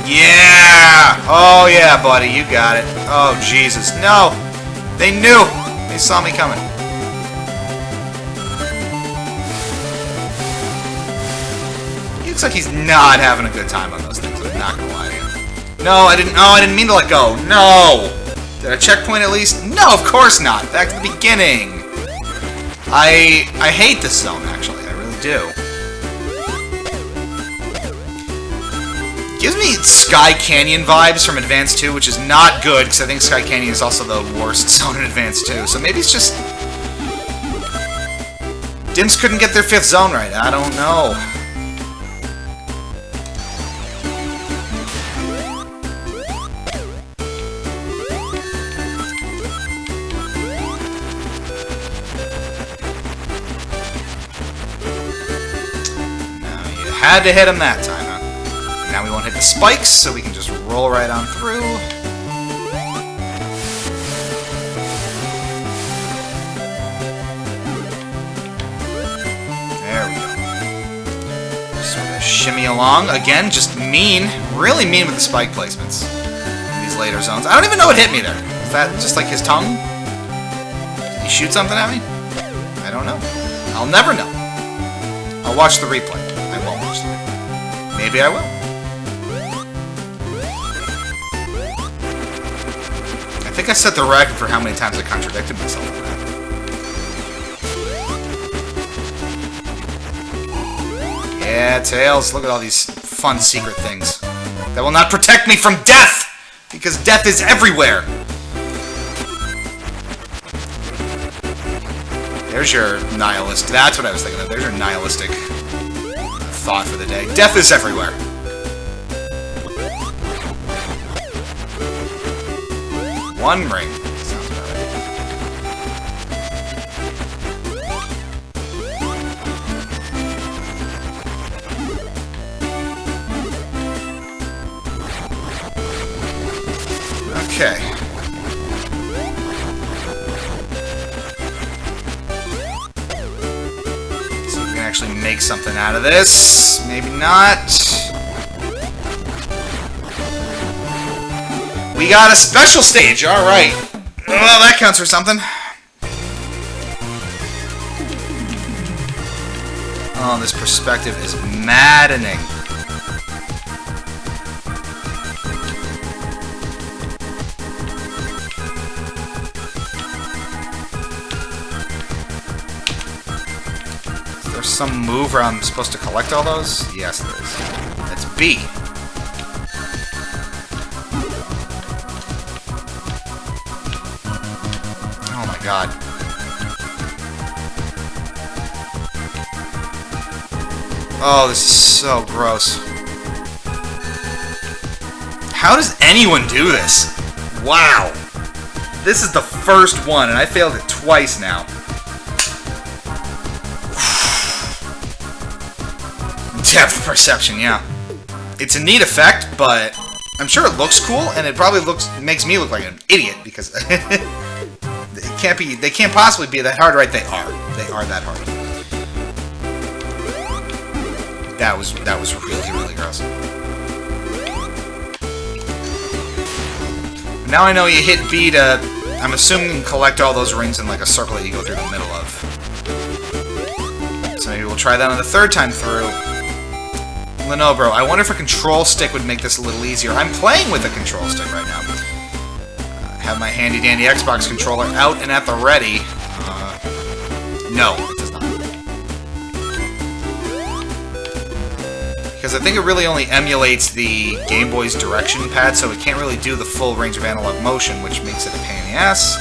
Yeah! Oh, yeah, buddy. You got it. Oh, Jesus. No! They knew! They saw me coming. Looks like he's not having a good time on those things. I'm not gonna lie to you. No, I didn't. Oh, I didn't mean to let go. No. Did I checkpoint at least? No, of course not. Back to the beginning. I hate this zone. Actually, I really do. Gives me Sky Canyon vibes from Advance 2, which is not good because I think Sky Canyon is also the worst zone in Advance 2. So maybe it's just Dimps couldn't get their 5th zone right. I don't know. Had to hit him that time, huh? Now we won't hit the spikes, so we can just roll right on through. There we go. Sort of shimmy along. Again, just mean. Really mean with the spike placements in these later zones. I don't even know what hit me there. Is that just like his tongue? Did he shoot something at me? I don't know. I'll never know. I'll watch the replay. Maybe I will. I think I set the record for how many times I contradicted myself in that. Yeah, Tails, look at all these fun secret things that will not protect me from death! Because death is everywhere! There's your nihilist. That's what I was thinking of. There's your nihilistic thought for the day. Death is everywhere. One ring. Sounds about right. Okay. So we can actually make something out of this. Maybe not. We got a special stage, alright. Well, that counts for something. Oh, this perspective is maddening. Is there some move where I'm supposed to collect all those? Yes, there is. That's B. God. Oh, this is so gross. How does anyone do this? Wow. This is the first one, and I failed it twice now. Depth perception, yeah. It's a neat effect, but I'm sure it looks cool, and it probably makes me look like an idiot, because they can't possibly be that hard, right? They are. They are that hard. That was really, really gross. now I know you hit B to, I'm assuming, collect all those rings in like a circle that you go through the middle of. So maybe we'll try that on the third time through. Lenobro, I wonder if a control stick would make this a little easier. I'm playing with a control stick right now. I have my handy-dandy Xbox controller out and at the ready. No, it does not. Because I think it really only emulates the Game Boy's direction pad, so it can't really do the full range of analog motion, which makes it a pain in the ass.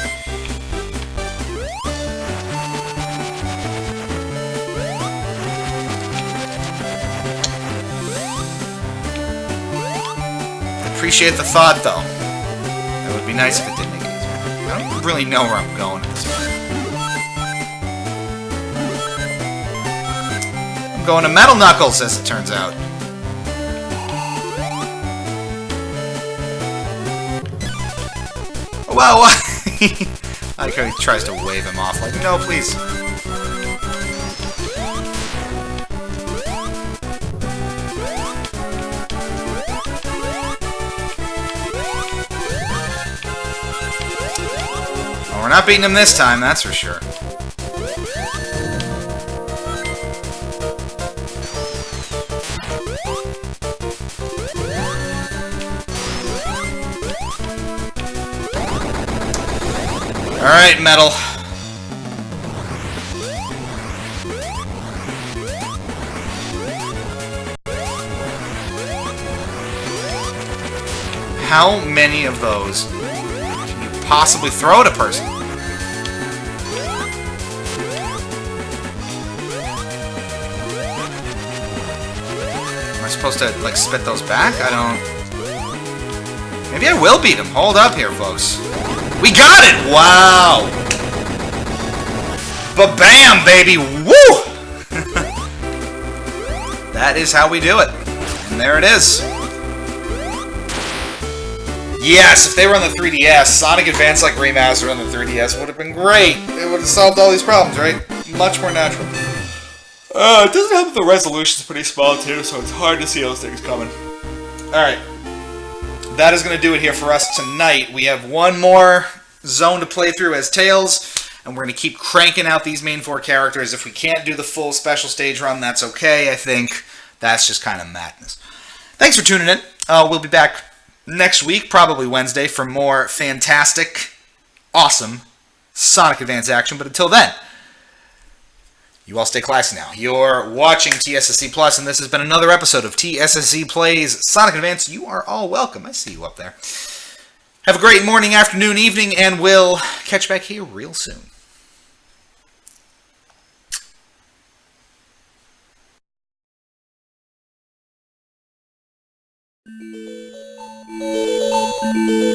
Appreciate the thought, though. It would be nice if it did make it easier. I don't really know where I'm going at this point. I'm going to Metal Knuckles, as it turns out. Whoa! I like how he tries to wave him off, like, no, please. We're not beating him this time, that's for sure. Alright, Metal. How many of those can you possibly throw at a person? Am I supposed to, like, spit those back? I don't... Maybe I will beat him. Hold up here, folks. We got it! Wow! Ba-bam, baby! Woo! That is how we do it. And there it is. Yes, if they were on the 3DS, Sonic Advance like Remastered on the 3DS would have been great. It would have solved all these problems, right? Much more natural. It doesn't help that the resolution's pretty small too, so it's hard to see those things coming. Alright. That is going to do it here for us tonight. We have one more zone to play through as Tails, and we're going to keep cranking out these main four characters. If we can't do the full special stage run, that's okay, I think. That's just kind of madness. Thanks for tuning in. We'll be back next week, probably Wednesday, for more fantastic, awesome Sonic Advance action. But until then, you all stay classy now. You're watching TSSZ Plus, and this has been another episode of TSSZ Plays Sonic Advance. You are all welcome. I see you up there. Have a great morning, afternoon, evening, and we'll catch back here real soon. Thank you.